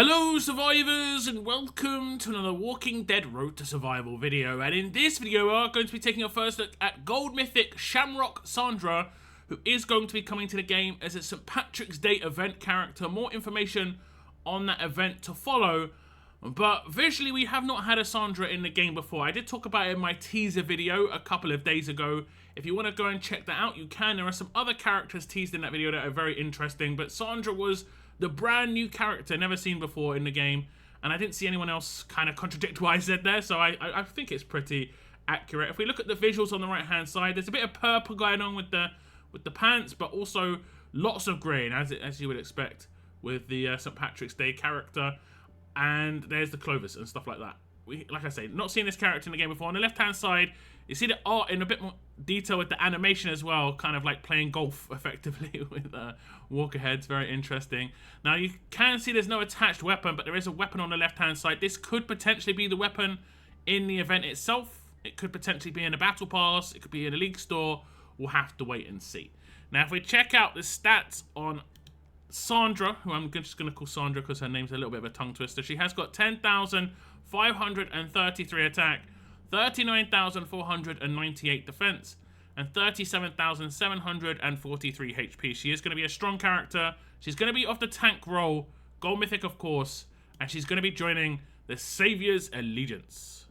Hello survivors and welcome to another Walking Dead Road to Survival video, and in this video we are going to be taking a first look at Gold Mythic Shamrock Sandra, who is going to be coming to the game as a St. Patrick's Day event character. More information on that event to follow, but visually we have not had a Sandra in the game before. I did talk about it in my teaser video a couple of days ago. If you want to go and check that out, you can. There are some other characters teased in that video that are very interesting, but Sandra was the brand new character, never seen before in the game, and I didn't see anyone else kind of contradict what I said there, so I think it's pretty accurate. If we look at the visuals on the right hand side, there's a bit of purple going on with the pants, but also lots of green, as you would expect with the St. Patrick's Day character, and there's the clovers and stuff like that. Like I say, not seen this character in the game before. On the left hand side, you see the art in a bit more detail with the animation as well, kind of like playing golf effectively with walker heads. Very interesting. Now you can see there's no attached weapon, but there is a weapon on the left hand side. This could potentially be the weapon in the event itself. It could potentially be in a battle pass. It could be in a league store. We'll have to wait and see. Now if we check out the stats on Sandra, who I'm just going to call Sandra because her name's a little bit of a tongue twister. She has got 10,533 attack, 39,498 defense, and 37,743 HP. She is going to be a strong character. She's going to be off the tank role, Gold Mythic of course, and she's going to be joining the Savior's Allegiance.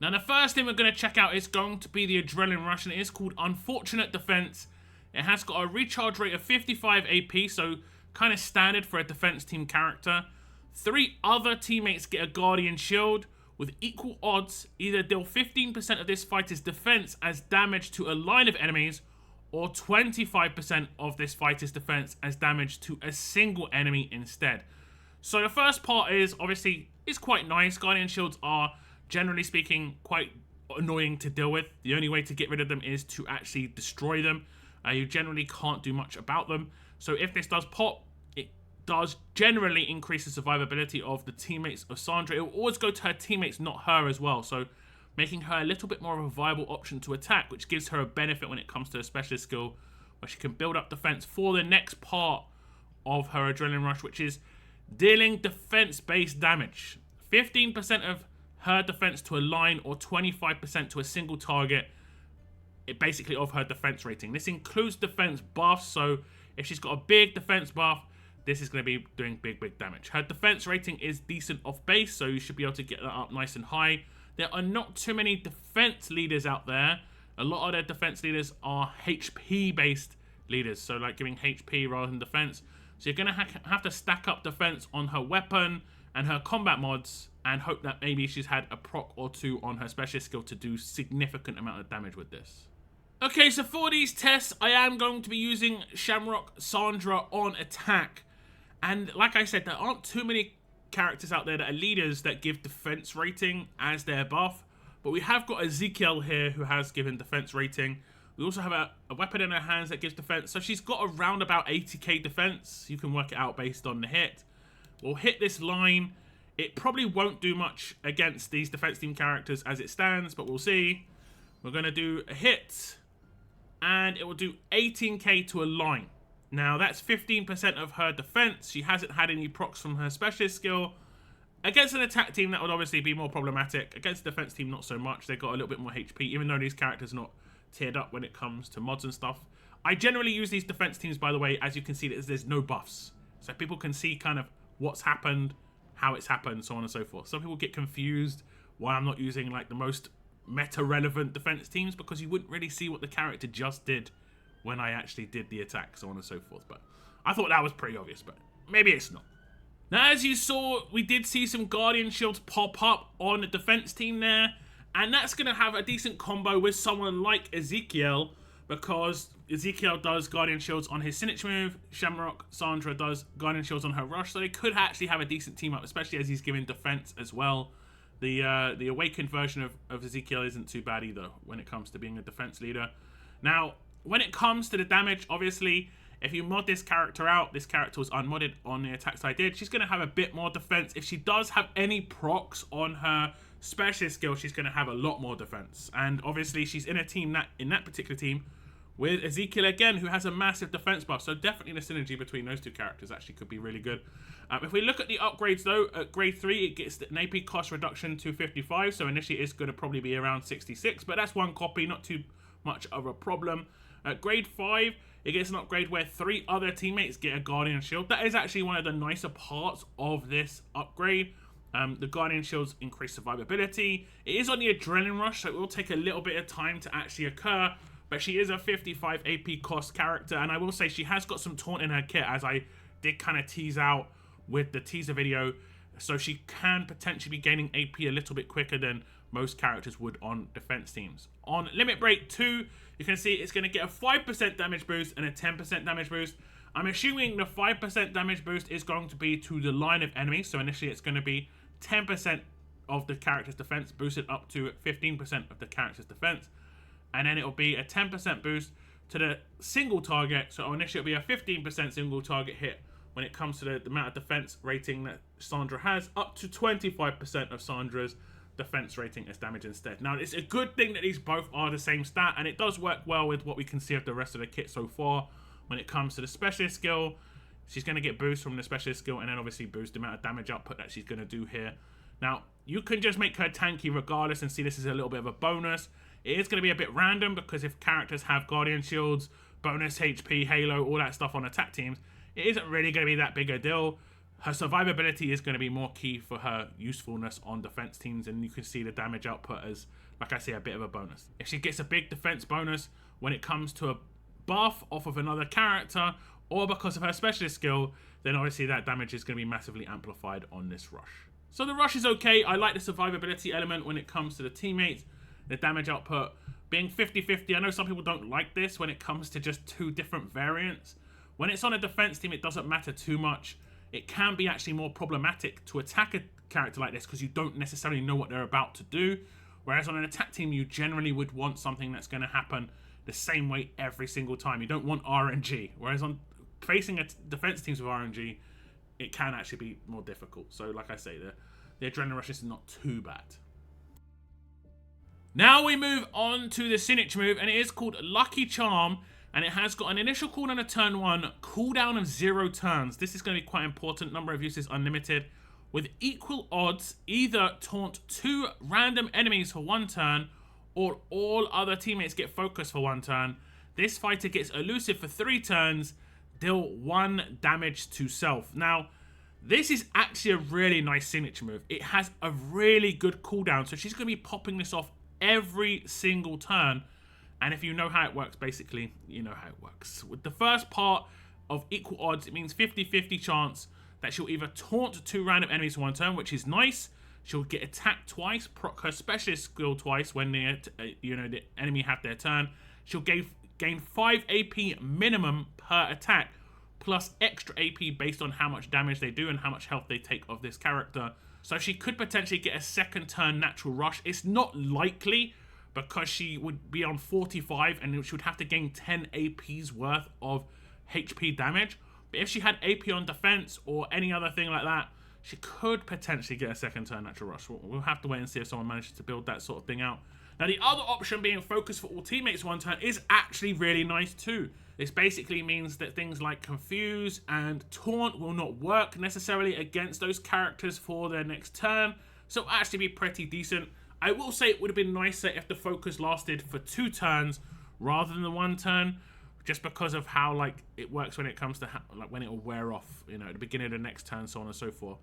Now the first thing we're going to check out is going to be the Adrenaline Rush, and it is called Unfortunate Defense. It has got a recharge rate of 55 AP, so kind of standard for a defense team character. 3 other teammates get a Guardian Shield with equal odds. Either deal 15% of this fighter's defense as damage to a line of enemies, or 25% of this fighter's defense as damage to a single enemy instead. So the first part is, obviously, it's quite nice. Guardian Shields are, generally speaking, quite annoying to deal with. The only way to get rid of them is to actually destroy them. You generally can't do much about them. So if this does pop, it does generally increase the survivability of the teammates of Sandra. It will always go to her teammates, not her as well. So making her a little bit more of a viable option to attack, which gives her a benefit when it comes to a specialist skill, where she can build up defense for the next part of her Adrenaline Rush, which is dealing defense-based damage. 15% of her defense to a line, or 25% to a single target, basically of her defense rating. This includes defense buffs, so if she's got a big defense buff, this is going to be doing big damage. Her defense rating is decent off base, so you should be able to get that up nice and high. There are not too many defense leaders out there. A lot of their defense leaders are HP based leaders, so like giving HP rather than defense. So you're going to have to stack up defense on her weapon and her combat mods, and hope that maybe she's had a proc or 2 on her specialist skill to do significant amount of damage with this. Okay, so for these tests, I am going to be using Shamrock Sandra on attack. And like I said, there aren't too many characters out there that are leaders that give defense rating as their buff. But we have got Ezekiel here who has given defense rating. We also have a weapon in her hands that gives defense. So she's got around about 80k defense. You can work it out based on the hit. We'll hit this line. It probably won't do much against these defense team characters as it stands, but we'll see. We're going to do a hit, and it will do 18k to a line. Now that's 15% of her defense. She hasn't had any procs from her specialist skill. Against an attack team, that would obviously be more problematic. Against a defense team, not so much. They've got a little bit more HP, even though these characters are not tiered up when it comes to mods and stuff. I generally use these defense teams, by the way, as you can see, there's no buffs. So people can see kind of what's happened, how it's happened, so on and so forth. Some people get confused why I'm not using like the most meta-relevant defense teams, because you wouldn't really see what the character just did when I actually did the attack, so on and so forth. But I thought that was pretty obvious, but maybe it's not. Now, as you saw, we did see some Guardian Shields pop up on the defense team there, and that's going to have a decent combo with someone like Ezekiel, because Ezekiel does Guardian Shields on his signature move, Shamrock Sandra does Guardian Shields on her rush, so they could actually have a decent team up, especially as he's giving defense as well. The awakened version of Ezekiel isn't too bad either when it comes to being a defense leader. Now, when it comes to the damage, obviously, if you mod this character out, this character was unmodded on the attacks I did, she's going to have a bit more defense. If she does have any procs on her specialist skill, she's going to have a lot more defense. And obviously, she's in a team in that particular team with Ezekiel again, who has a massive defense buff. So definitely the synergy between those two characters actually could be really good. If we look at the upgrades though, at grade 3, it gets an AP cost reduction to 55. So initially it's going to probably be around 66, but that's one copy, not too much of a problem. At grade 5, it gets an upgrade where 3 other teammates get a Guardian Shield. That is actually one of the nicer parts of this upgrade. The Guardian Shields increase survivability. It is on the Adrenaline Rush, so it will take a little bit of time to actually occur. But she is a 55 AP cost character, and I will say she has got some taunt in her kit, as I did kind of tease out with the teaser video. So she can potentially be gaining AP a little bit quicker than most characters would on defense teams. On Limit Break 2, you can see it's going to get a 5% damage boost and a 10% damage boost. I'm assuming the 5% damage boost is going to be to the line of enemies. So initially it's going to be 10% of the character's defense boosted up to 15% of the character's defense. And then it'll be a 10% boost to the single target. So initially it'll be a 15% single target hit when it comes to the amount of defense rating that Sandra has, up to 25% of Sandra's defense rating as damage instead. Now, it's a good thing that these both are the same stat, and it does work well with what we can see of the rest of the kit so far. When it comes to the specialist skill, she's going to get boost from the specialist skill, and then obviously boost the amount of damage output that she's going to do here. Now, you can just make her tanky regardless and see this is a little bit of a bonus. It is going to be a bit random because if characters have Guardian Shields, bonus HP, Halo, all that stuff on attack teams, it isn't really going to be that big a deal. Her survivability is going to be more key for her usefulness on defense teams, and you can see the damage output as, like I say, a bit of a bonus. If she gets a big defense bonus when it comes to a buff off of another character, or because of her specialist skill, then obviously that damage is going to be massively amplified on this rush. So the rush is okay. I like the survivability element when it comes to the teammates. The damage output being 50-50. I know some people don't like this when it comes to just 2 different variants. When it's on a defense team, it doesn't matter too much. It can be actually more problematic to attack a character like this because you don't necessarily know what they're about to do. Whereas on an attack team, you generally would want something that's going to happen the same way every single time. You don't want RNG. Whereas on facing defense teams with RNG, it can actually be more difficult. So like I say, the Adrenaline Rush is not too bad. Now we move on to the signature move, and it is called Lucky Charm, and it has got an initial cooldown of turn 1, cooldown of 0 turns. This is going to be quite important. Number of uses unlimited. With equal odds, either taunt 2 random enemies for 1 turn, or all other teammates get focused for 1 turn. This fighter gets elusive for 3 turns, deal 1 damage to self. Now, this is actually a really nice signature move. It has a really good cooldown, so she's going to be popping this off every single turn. And if you know how it works, basically, you know how it works. With the first part of equal odds, it means 50-50 chance that she'll either taunt 2 random enemies for 1 turn, which is nice. She'll get attacked twice, proc her specialist skill twice when the enemy have their turn. She'll gain 5 AP minimum per attack, plus extra AP based on how much damage they do and how much health they take of this character. So she could potentially get a 2nd turn natural rush. It's not likely because she would be on 45 and she would have to gain 10 AP's worth of HP damage. But if she had AP on defense or any other thing like that, she could potentially get a 2nd turn natural rush. We'll have to wait and see if someone manages to build that sort of thing out. Now, the other option being focus for all teammates 1 turn is actually really nice too. This basically means that things like Confuse and Taunt will not work necessarily against those characters for their next turn. So it'll actually be pretty decent. I will say it would have been nicer if the focus lasted for 2 turns rather than the 1 turn. Just because of how it works when it comes to when it will wear off, at the beginning of the next turn, so on and so forth.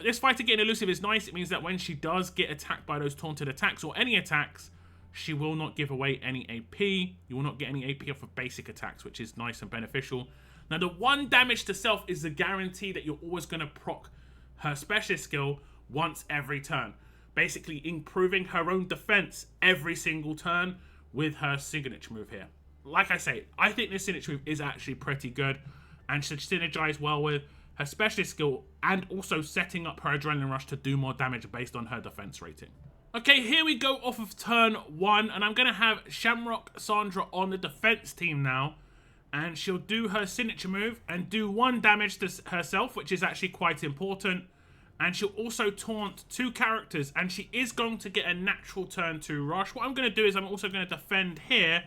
This fighter getting elusive is nice. It means that when she does get attacked by those taunted attacks or any attacks, she will not give away any AP. You will not get any AP off of basic attacks, which is nice and beneficial. Now, the 1 damage to self is the guarantee that you're always going to proc her specialist skill once every turn. Basically improving her own defense every single turn with her signature move here. Like I say, I think this signature move is actually pretty good and should synergize well with her specialist skill and also setting up her Adrenaline Rush to do more damage based on her defense rating. Okay, here we go off of turn 1, and I'm going to have Shamrock Sandra on the defense team now, and she'll do her signature move and do 1 damage to herself, which is actually quite important, and she'll also taunt 2 characters, and she is going to get a natural turn 2 rush. What I'm going to do is I'm also going to defend here,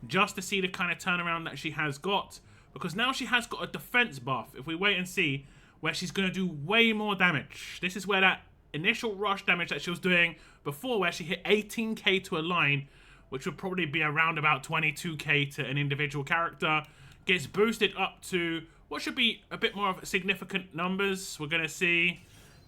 just to see the kind of turnaround that she has got, because now she has got a defense buff. If we wait and see, where she's going to do way more damage. This is where that initial rush damage that she was doing before, where she hit 18k to a line, which would probably be around about 22k to an individual character, gets boosted up to what should be a bit more of significant numbers. We're going to see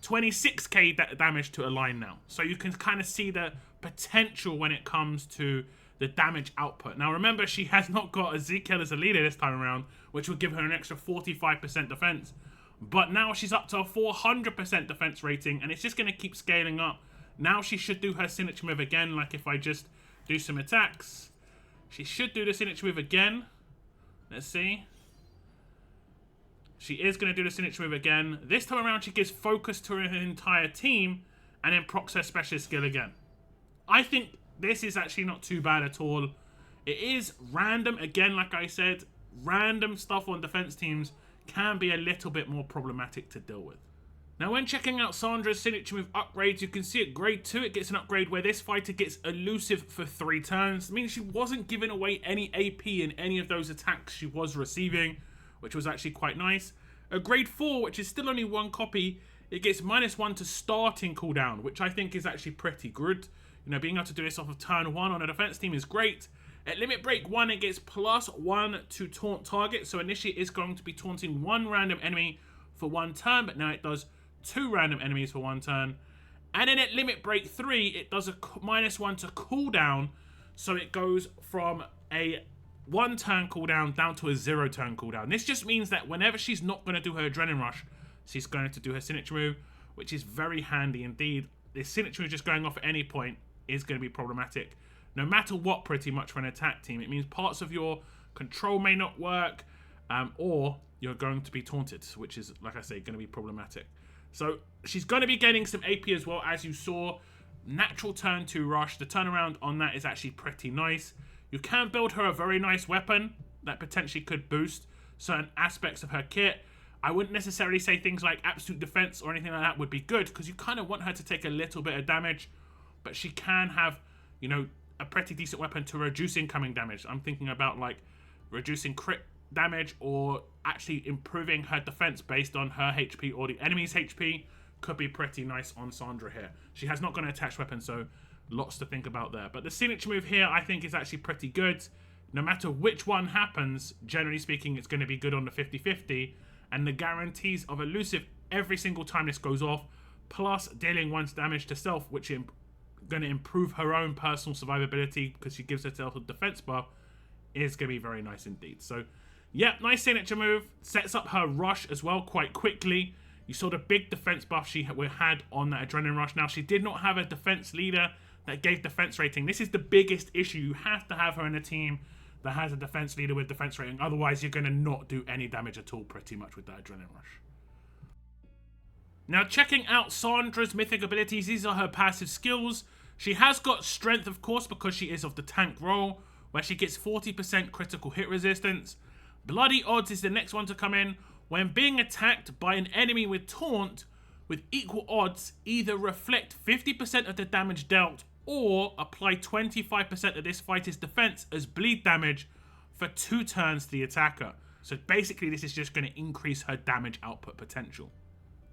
26k damage to a line now. So you can kind of see the potential when it comes to the damage output. Now remember, she has not got Ezekiel as a leader this time around, which would give her an extra 45% defense. But now she's up to a 400% defense rating, and it's just going to keep scaling up. Now she should do her signature move again. Like if I just do some attacks, she should do the signature move again. Let's see. She is going to do the signature move again. This time around, she gives focus to her entire team and then procs her specialist skill again. I think this is actually not too bad at all. It is random. Again, like I said, random stuff on defense teams can be a little bit more problematic to deal with. Now, when checking out Sandra's signature move upgrades, you can see at grade 2, it gets an upgrade where this fighter gets elusive for 3 turns. It means she wasn't giving away any AP in any of those attacks she was receiving, which was actually quite nice. At grade 4, which is still only 1 copy, it gets -1 to starting cooldown, which I think is actually pretty good. You know, being able to do this off of turn 1 on a defense team is great. At limit break 1, it gets +1 to taunt target. So initially it is going to be taunting 1 random enemy for 1 turn, but now it does 2 random enemies for 1 turn. And then at limit break 3, it does a -1 to cooldown. So it goes from a 1 turn cooldown down to a 0 turn cooldown. This just means that whenever she's not going to do her adrenaline rush, she's going to do her signature move, which is very handy indeed. This signature move just going off at any point is going to be problematic. No matter what, pretty much, for an attack team. It means parts of your control may not work, or you're going to be taunted, which is, like I say, going to be problematic. So she's going to be getting some AP as well, as you saw. Natural turn 2 rush. The turnaround on that is actually pretty nice. You can build her a very nice weapon that potentially could boost certain aspects of her kit. I wouldn't necessarily say things like absolute defense or anything like that would be good, because you kind of want her to take a little bit of damage, but she can have, you know, a pretty decent weapon to reduce incoming damage. I'm thinking about like reducing crit damage or actually improving her defense based on her HP or the enemy's HP could be pretty nice on Sandra here. She has not got an attached weapon, so lots to think about there. But the signature move here I think is actually pretty good. No matter which one happens, generally speaking, it's going to be good on the 50-50. And the guarantees of elusive every single time this goes off, plus dealing 1's damage to self, which is going to improve her own personal survivability because she gives herself a defense buff, is going to be very nice indeed. So yeah, nice signature move. Sets up her rush as well quite quickly. You saw the big defense buff she had on that adrenaline rush. Now, she did not have a defense leader that gave defense rating. This is the biggest issue. You have to have her in a team that has a defense leader with defense rating. Otherwise, you're going to not do any damage at all pretty much with that adrenaline rush. Now, checking out Sandra's mythic abilities, these are her passive skills. She has got strength, of course, because she is of the tank role, where she gets 40% critical hit resistance. Bloody odds is the next one to come in. When being attacked by an enemy with taunt, with equal odds, either reflect 50% of the damage dealt or apply 25% of this fighter's defense as bleed damage for 2 turns to the attacker. So basically, this is just going to increase her damage output potential.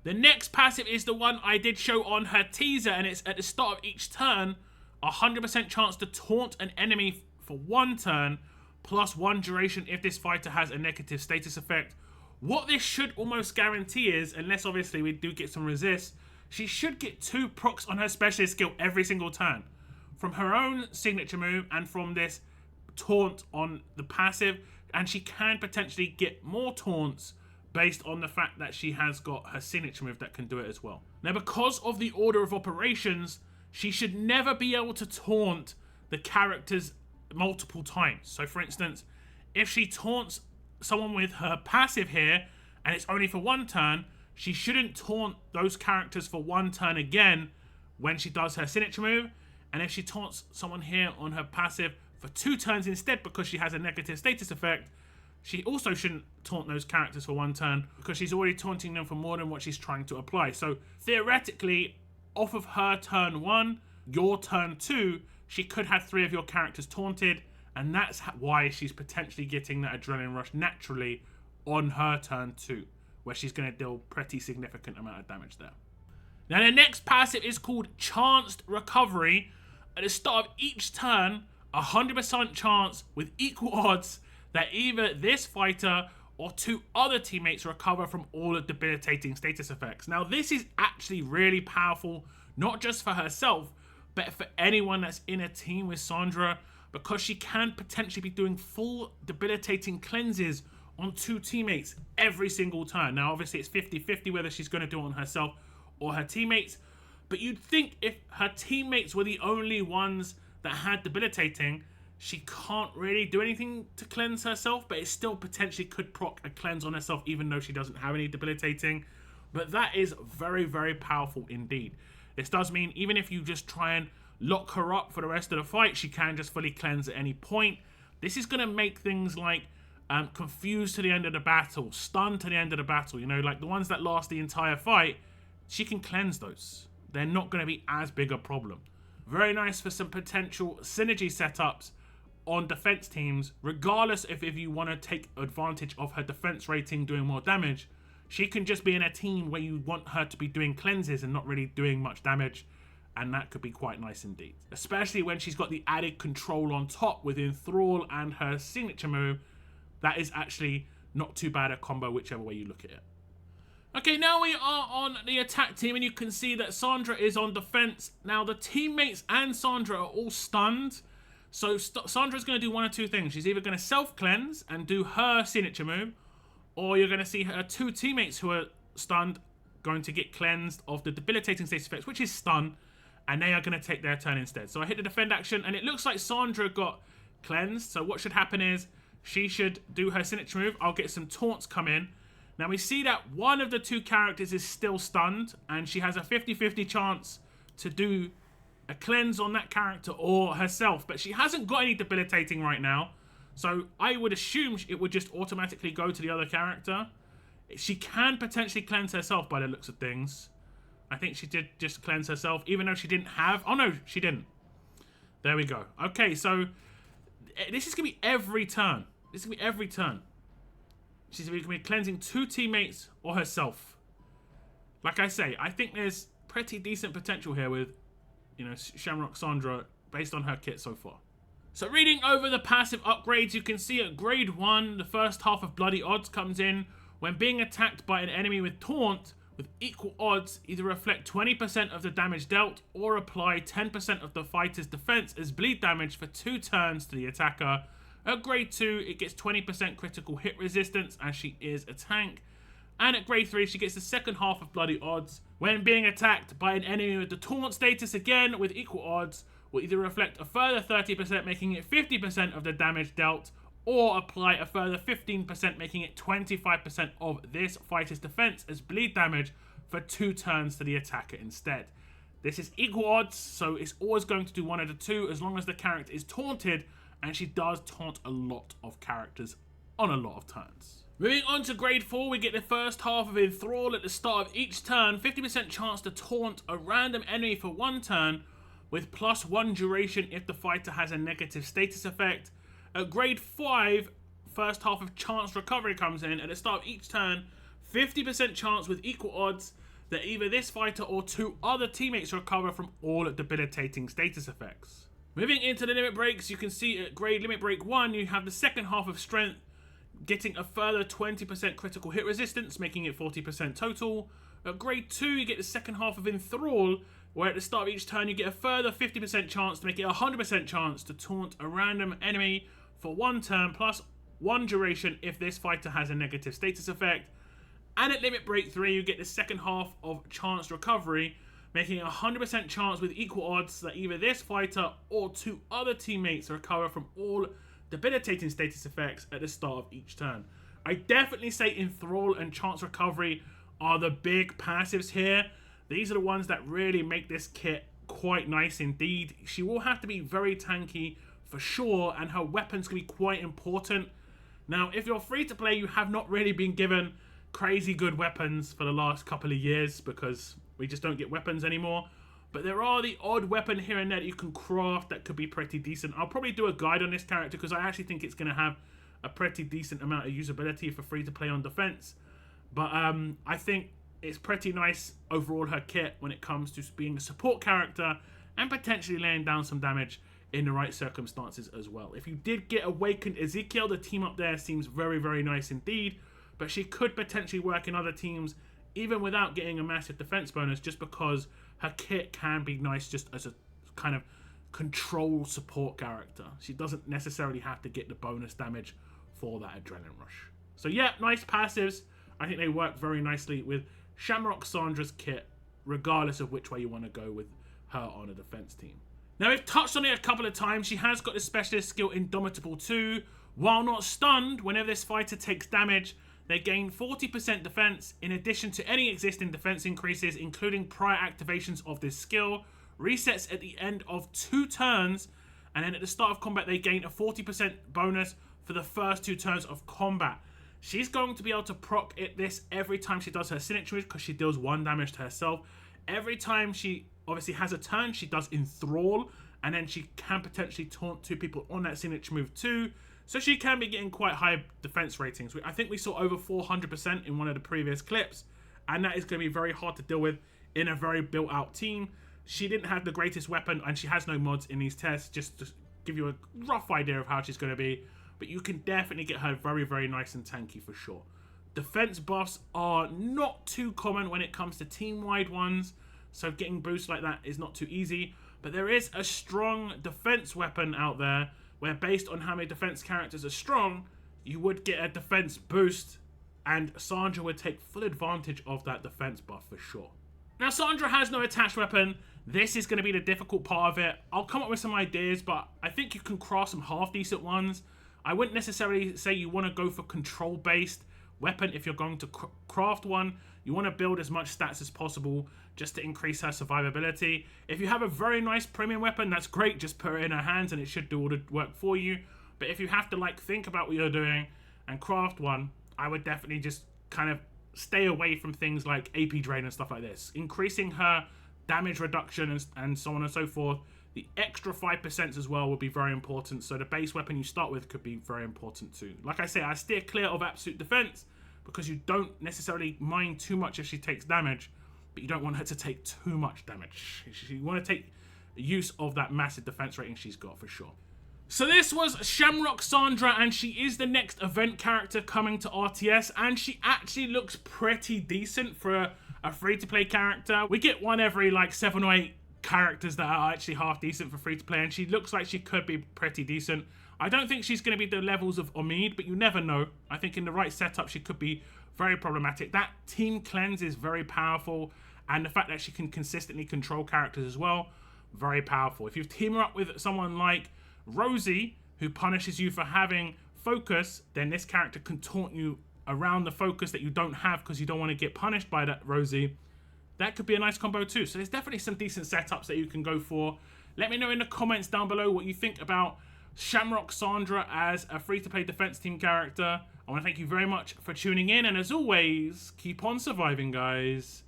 The next passive is the one I did show on her teaser, and it's at the start of each turn, 100% chance to taunt an enemy for 1 turn, plus 1 duration if this fighter has a negative status effect. What this should almost guarantee is, unless obviously we do get some resist, she should get 2 procs on her specialist skill every single turn. From her own signature move and from this taunt on the passive, and she can potentially get more taunts based on the fact that she has got her signature move that can do it as well. Now, because of the order of operations, she should never be able to taunt the characters multiple times. So for instance, if she taunts someone with her passive here and it's only for 1 turn, she shouldn't taunt those characters for 1 turn again when she does her signature move. And if she taunts someone here on her passive for 2 turns instead because she has a negative status effect, she also shouldn't taunt those characters for 1 turn because she's already taunting them for more than what she's trying to apply. So theoretically, off of her turn 1, your turn 2, she could have 3 of your characters taunted, And that's why she's potentially getting that adrenaline rush naturally on her turn 2, where she's going to deal pretty significant amount of damage there. Now the next passive is called Chanced Recovery. At the start of each turn, 100% chance with equal odds that either this fighter or 2 other teammates recover from all debilitating status effects. Now this is actually really powerful, not just for herself, but for anyone that's in a team with Sandra, because she can potentially be doing full debilitating cleanses on 2 teammates every single turn. Now obviously it's 50-50 whether she's going to do it on herself or her teammates, but you'd think if her teammates were the only ones that had debilitating, she can't really do anything to cleanse herself, but it still potentially could proc a cleanse on herself even though she doesn't have any debilitating. But that is very, very powerful indeed. This does mean even if you just try and lock her up for the rest of the fight, she can just fully cleanse at any point. This is going to make things like confused to the end of the battle, stunned to the end of the battle, you know, like the ones that last the entire fight, she can cleanse those. They're not going to be as big a problem. Very nice for some potential synergy setups on defense teams, regardless if you want to take advantage of her defense rating doing more damage. She can just be in a team where you want her to be doing cleanses and not really doing much damage, and that could be quite nice indeed. Especially when she's got the added control on top with Enthrall and her signature move. That is actually not too bad a combo whichever way you look at it. Okay, now we are on the attack team, and you can see that Sandra is on defense. Now the teammates and Sandra are all stunned. So Sandra's going to do one of 2 things. She's either going to self-cleanse and do her signature move, or you're going to see her 2 teammates who are stunned going to get cleansed of the debilitating status effects, which is stun, and they are going to take their turn instead. So I hit the defend action, and it looks like Sandra got cleansed. So what should happen is she should do her signature move. I'll get some taunts come in. Now we see that one of the 2 characters is still stunned, and she has a 50-50 chance to do a cleanse on that character or herself, but she hasn't got any debilitating right now, so I would assume it would just automatically go to the other character. She can potentially cleanse herself by the looks of things. I think she did just cleanse herself, even though she didn't have... Oh no, she didn't. There we go. Okay, so this is going to be every turn. This is going to be every turn. She's going to be cleansing 2 teammates or herself. Like I say, I think there's pretty decent potential here with, you know, Shamrock Sandra based on her kit so far. So reading over the passive upgrades, you can see at grade 1, the first half of Bloody Odds comes in. When being attacked by an enemy with taunt, with equal odds, either reflect 20% of the damage dealt or apply 10% of the fighter's defense as bleed damage for 2 turns to the attacker. At grade 2, it gets 20% critical hit resistance as she is a tank. And at grade 3, she gets the second half of Bloody Odds. When being attacked by an enemy with the taunt status, again with equal odds, will either reflect a further 30%, making it 50% of the damage dealt, or apply a further 15%, making it 25% of this fighter's defense as bleed damage for 2 turns to the attacker instead. This is equal odds, so it's always going to do one of the 2 as long as the character is taunted, and she does taunt a lot of characters on a lot of turns. Moving on to grade 4, we get the first half of Enthrall at the start of each turn. 50% chance to taunt a random enemy for 1 turn with +1 duration if the fighter has a negative status effect. At grade 5, first half of Chance Recovery comes in. At the start of each turn, 50% chance with equal odds that either this fighter or 2 other teammates recover from all debilitating status effects. Moving into the limit breaks, you can see at grade limit break 1, you have the second half of Strength, getting a further 20% critical hit resistance, making it 40% total. At grade 2, you get the second half of Enthrall, where at the start of each turn, you get a further 50% chance to make it 100% chance to taunt a random enemy for 1 turn, +1 duration if this fighter has a negative status effect. And at limit break 3, you get the second half of Chance Recovery, making a 100% chance with equal odds that either this fighter or 2 other teammates recover from all debilitating status effects at the start of each turn. I definitely say Enthrall and Chance Recovery are the big passives here. These are the ones that really make this kit quite nice indeed. She will have to be very tanky for sure, and her weapons can be quite important. Now, if you're free to play, you have not really been given crazy good weapons for the last couple of years because we just don't get weapons anymore. But there are the odd weapon here and there that you can craft that could be pretty decent. I'll probably do a guide on this character because I actually think it's going to have a pretty decent amount of usability for free to play on defense. But I think it's pretty nice overall, her kit, when it comes to being a support character and potentially laying down some damage in the right circumstances as well. If you did get Awakened Ezekiel, the team up there seems very, very nice indeed. But she could potentially work in other teams even without getting a massive defense bonus, just because her kit can be nice just as a kind of control support character. She doesn't necessarily have to get the bonus damage for that adrenaline rush. So yeah, nice passives. I think they work very nicely with Shamrock Sandra's kit, regardless of which way you want to go with her on a defense team. Now, we've touched on it a couple of times. She has got the specialist skill Indomitable 2. While not stunned, whenever this fighter takes damage, they gain 40% defense in addition to any existing defense increases, including prior activations of this skill. Resets at the end of 2 turns, and then at the start of combat, they gain a 40% bonus for the first 2 turns of combat. She's going to be able to proc this every time she does her signature move because she deals 1 damage to herself. Every time she obviously has a turn, she does Enthrall, and then she can potentially taunt 2 people on that signature move too. So she can be getting quite high defense ratings. I think we saw over 400% in one of the previous clips, and that is going to be very hard to deal with in a very built out team. She didn't have the greatest weapon, and she has no mods in these tests, just to give you a rough idea of how she's going to be. But you can definitely get her very, very nice and tanky for sure. Defense buffs are not too common when it comes to team-wide ones, so getting boosts like that is not too easy. But there is a strong defense weapon out there where, based on how many defense characters are strong, you would get a defense boost, and Sandra would take full advantage of that defense buff for sure. Now, Sandra has no attached weapon. This is going to be the difficult part of it. I'll come up with some ideas, but I think you can craft some half-decent ones. I wouldn't necessarily say you want to go for control-based weapon if you're going to craft one. You want to build as much stats as possible just to increase her survivability. If you have a very nice premium weapon, that's great. Just put it in her hands and it should do all the work for you. But if you have to think about what you're doing and craft one, I would definitely just kind of stay away from things like AP drain and stuff like this. Increasing her damage reduction and so on and so forth. The extra 5% as well would be very important. So the base weapon you start with could be very important too. Like I say, I steer clear of absolute defense because you don't necessarily mind too much if she takes damage, but you don't want her to take too much damage. You want to take use of that massive defense rating she's got for sure. So this was Shamrock Sandra, and she is the next event character coming to RTS, and she actually looks pretty decent for a free-to-play character. We get one every 7 or 8 characters that are actually half decent for free-to-play, and she looks like she could be pretty decent. I don't think she's going to be the levels of Omid, but you never know. I think in the right setup, she could be very problematic. That team cleanse is very powerful, and the fact that she can consistently control characters as well, very powerful. If you team her up with someone like Rosie, who punishes you for having focus, then this character can taunt you around the focus that you don't have because you don't want to get punished by that Rosie. That could be a nice combo too. So there's definitely some decent setups that you can go for. Let me know in the comments down below what you think about Shamrock Sandra as a free-to-play defense team character. I want to thank you very much for tuning in, and as always, keep on surviving, guys.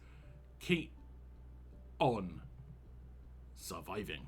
Keep on surviving.